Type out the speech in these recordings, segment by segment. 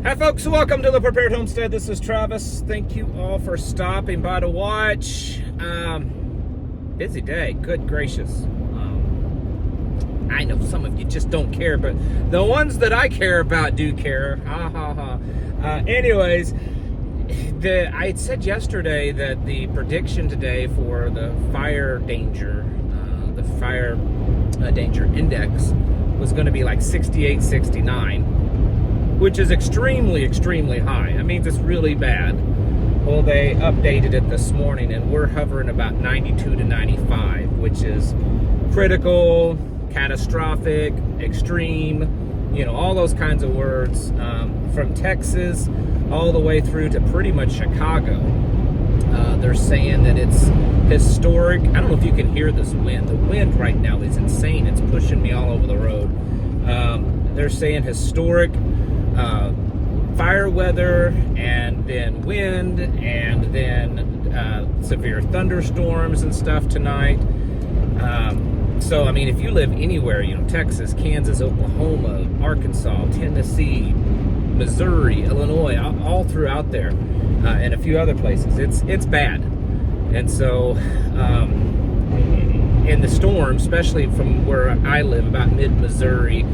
Hi folks, welcome to the Prepared Homestead. This is Travis. Thank you all for stopping by to watch. Busy day, good gracious. I know some of you just don't care, but the ones that I care about do care. Ha ha ha. Anyways, I had said yesterday that the prediction today for the fire danger, danger index was going to be like 68, 69. Which is extremely, extremely high. That means it's really bad. Well, they updated it this morning, and we're hovering about 92 to 95, which is critical, catastrophic, extreme, all those kinds of words, from Texas all the way through to pretty much Chicago. They're saying that it's historic. I don't know if you can hear this wind. The wind right now is insane. It's pushing me all over the road. They're saying historic fire weather, and then wind, and then severe thunderstorms and stuff tonight. So, I mean, if you live anywhere, Texas, Kansas, Oklahoma, Arkansas, Tennessee, Missouri, Illinois, all throughout there, and a few other places, it's bad. And so, in the storms, especially from where I live, about mid-Missouri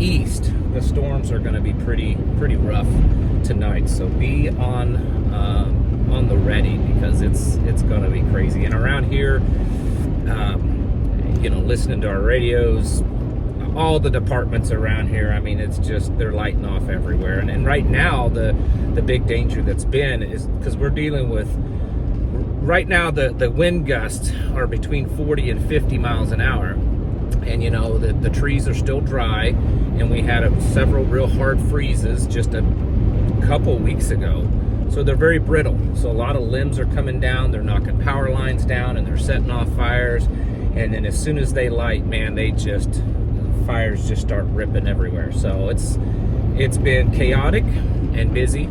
east, the storms are going to be pretty rough tonight. So be on the ready, because it's going to be crazy. And around here, listening to our radios, all the departments around here, I mean, it's just, they're lighting off everywhere. And right now, the big danger that's been is because we're dealing with, right now, the wind gusts are between 40 and 50 miles an hour. And the trees are still dry, and we had several real hard freezes just a couple weeks ago. So they're very brittle. So a lot of limbs are coming down, they're knocking power lines down, and they're setting off fires. And then as soon as they light, man, fires just start ripping everywhere. So it's been chaotic and busy,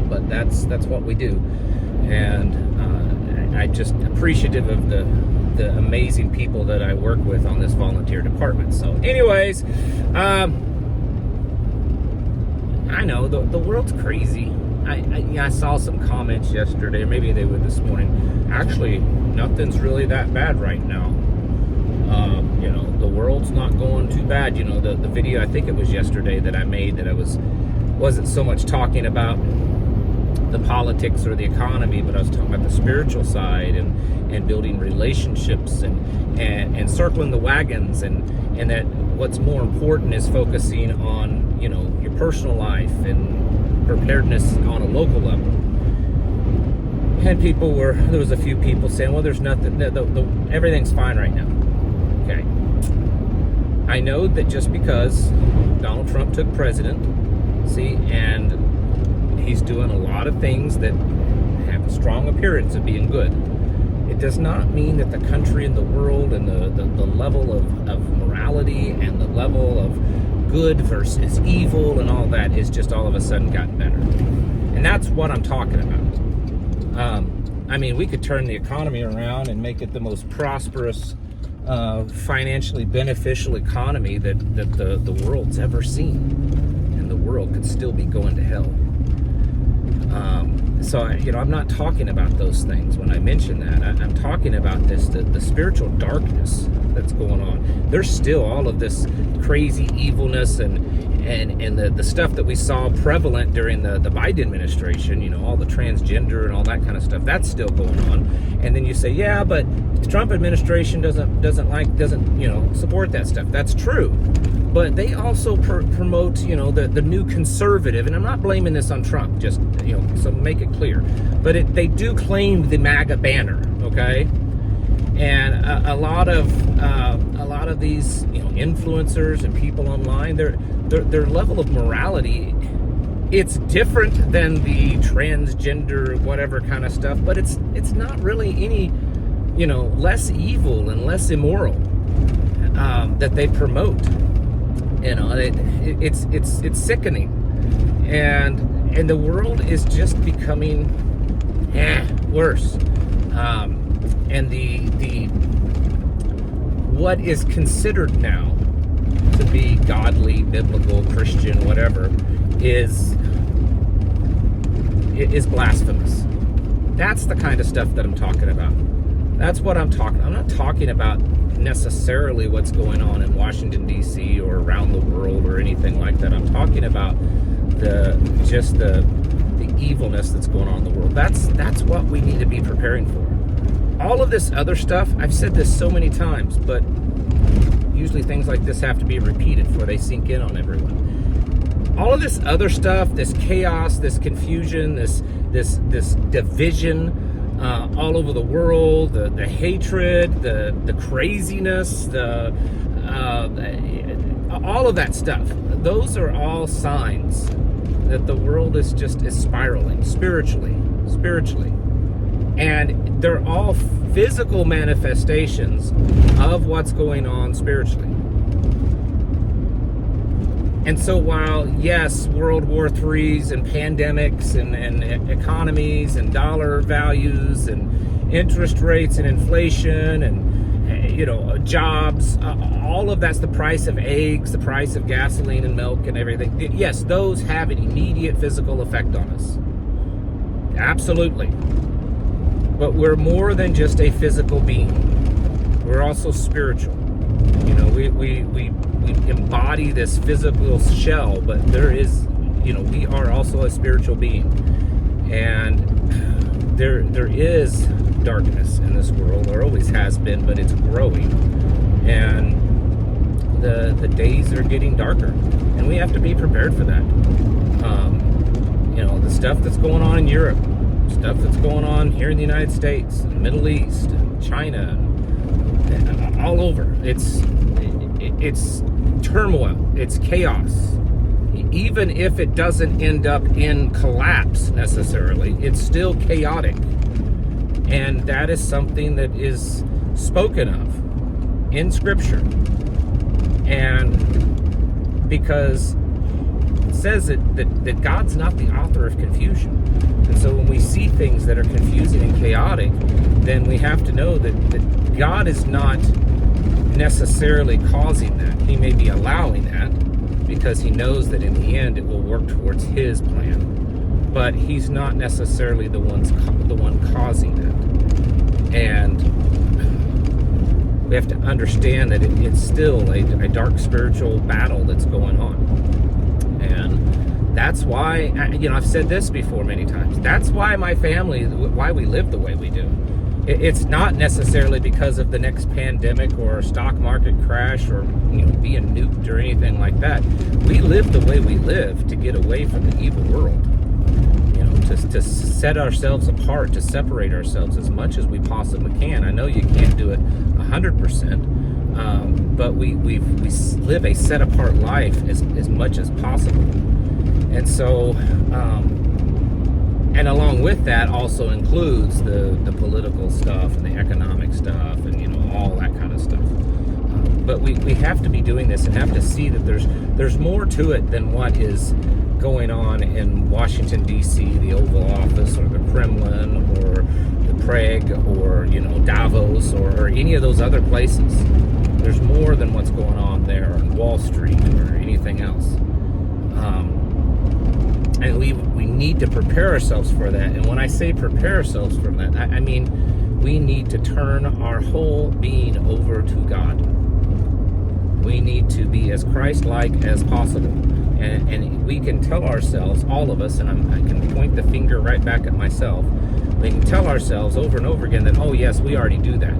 but that's what we do. And I just appreciative of the amazing people that I work with on this volunteer department. So anyways, I know the world's crazy. I saw some comments yesterday, maybe they were this morning. Actually, nothing's really that bad right now. The world's not going too bad. The video, I think it was yesterday that I made, that I wasn't so much talking about the politics or the economy, but I was talking about the spiritual side and building relationships and circling the wagons, and that what's more important is focusing on your personal life and preparedness on a local level. And there was a few people saying, well, there's nothing, everything's fine right now. Okay, I know that just because Donald Trump took president, and he's doing a lot of things that have a strong appearance of being good, it does not mean that the country and the world and the level of morality and the level of good versus evil and all that is just all of a sudden gotten better. And that's what I'm talking about. I mean, we could turn the economy around and make it the most prosperous, financially beneficial economy that the world's ever seen, and the world could still be going to hell. So, I'm not talking about those things when I mention that. I'm talking about the spiritual darkness that's going on. There's still all of this crazy evilness and the stuff that we saw prevalent during the Biden administration, all the transgender and all that kind of stuff, that's still going on. And then you say, yeah, but the Trump administration doesn't support that stuff. That's true. But they also promote, the new conservative, and I'm not blaming this on Trump, just, so make it clear. But they do claim the MAGA banner, okay? And a lot of these, influencers and people online, their level of morality, it's different than the transgender whatever kind of stuff, but it's not really any, less evil and less immoral that they promote. It's sickening, and the world is just becoming worse. And the what is considered now to be godly, biblical, Christian, whatever, is blasphemous. That's the kind of stuff that I'm talking about. That's what I'm talking. I'm not talking about necessarily what's going on in Washington, D.C. or around the world or anything like that. I'm talking about the evilness that's going on in the world. That's what we need to be preparing for. All of this other stuff, I've said this so many times, but usually things like this have to be repeated before they sink in on everyone. All of this other stuff, this chaos, this confusion, this division all over the world, the hatred, the craziness, all of that stuff, those are all signs that the world is spiraling spiritually. And they're all physical manifestations of what's going on spiritually. And so while, yes, World War IIIs and pandemics and economies and dollar values and interest rates and inflation and, jobs, all of that's the price of eggs, the price of gasoline and milk and everything. Yes, those have an immediate physical effect on us. Absolutely. But we're more than just a physical being. We're also spiritual. We embody this physical shell, but there is, we are also a spiritual being. And there is darkness in this world. There always has been, but it's growing. And the days are getting darker. And we have to be prepared for that. The stuff that's going on in Europe, stuff that's going on here in the United States, the Middle East, China, all over. It's turmoil. It's chaos. Even if it doesn't end up in collapse necessarily, it's still chaotic. And that is something that is spoken of in Scripture. And because it says that God's not the author of confusion. And so when we see things that are confusing and chaotic, then we have to know that God is not necessarily causing that. He may be allowing that because he knows that in the end it will work towards his plan. But he's not necessarily the one causing that. And we have to understand that it's still a dark spiritual battle that's going on. And that's why, I've said this before many times, that's why why we live the way we do. It's not necessarily because of the next pandemic or stock market crash or being nuked or anything like that. We live the way we live to get away from the evil world. To set ourselves apart, to separate ourselves as much as we possibly can. I know you can't do it 100%, but we live a set apart life as much as possible. And so, and along with that also includes the political stuff and the economic stuff and all that kind of stuff. But we have to be doing this and have to see that there's more to it than what is going on in Washington, D.C., the Oval Office, or the Kremlin, or the Prague, or Davos, or any of those other places. There's more than what's going on there on Wall Street or anything else. And we need to prepare ourselves for that. And when I say prepare ourselves for that, I mean we need to turn our whole being over to God. We need to be as Christ-like as possible. And we can tell ourselves, all of us, and I can point the finger right back at myself, we can tell ourselves over and over again that, oh yes, we already do that.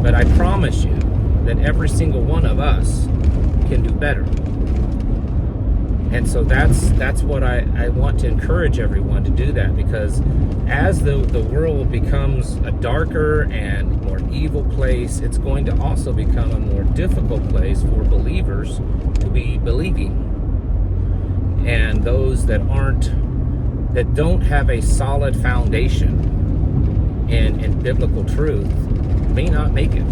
But I promise you that every single one of us can do better. And so that's what I want to encourage everyone to do, that, because as the world becomes a darker and more evil place, it's going to also become a more difficult place for believers to be believing. And those that don't have a solid foundation in biblical truth may not make it.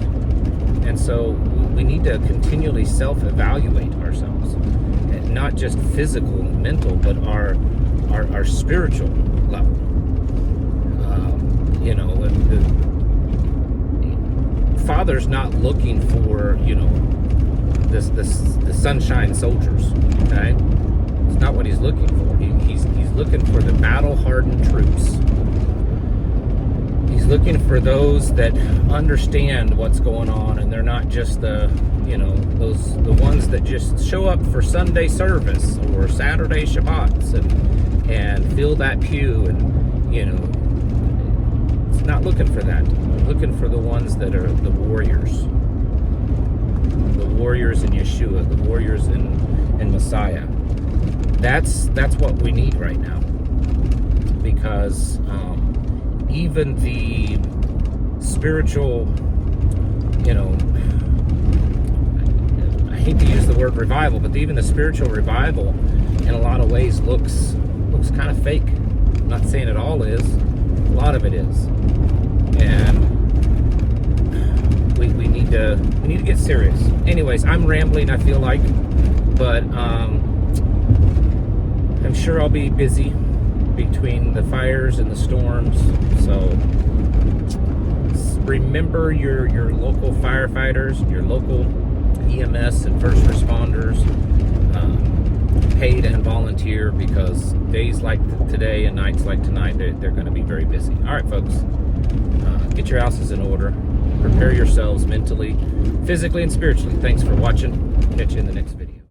And so we need to continually self-evaluate ourselves, and not just physical and mental, but our spiritual level. The Father's not looking for the sunshine soldiers, okay? It's not what he's looking for. He's looking for the battle-hardened troops. He's looking for those that understand what's going on, and they're not just the ones that just show up for Sunday service or Saturday Shabbats and fill that pew, and it's not looking for that. I'm looking for the ones that are the warriors in Yeshua, the warriors in Messiah. That's what we need right now, because even the spiritual, I hate to use the word revival, but even the spiritual revival in a lot of ways looks kind of fake. I'm not saying it all is. A lot of it is. And we need to get serious. Anyways, I'm rambling, I feel like, but I'm sure I'll be busy between the fires and the storms. So remember your local firefighters, your local EMS and first responders, paid and volunteer, because days like today and nights like tonight, they're going to be very busy. All right, folks, get your houses in order. Prepare yourselves mentally, physically, and spiritually. Thanks for watching. Catch you in the next video.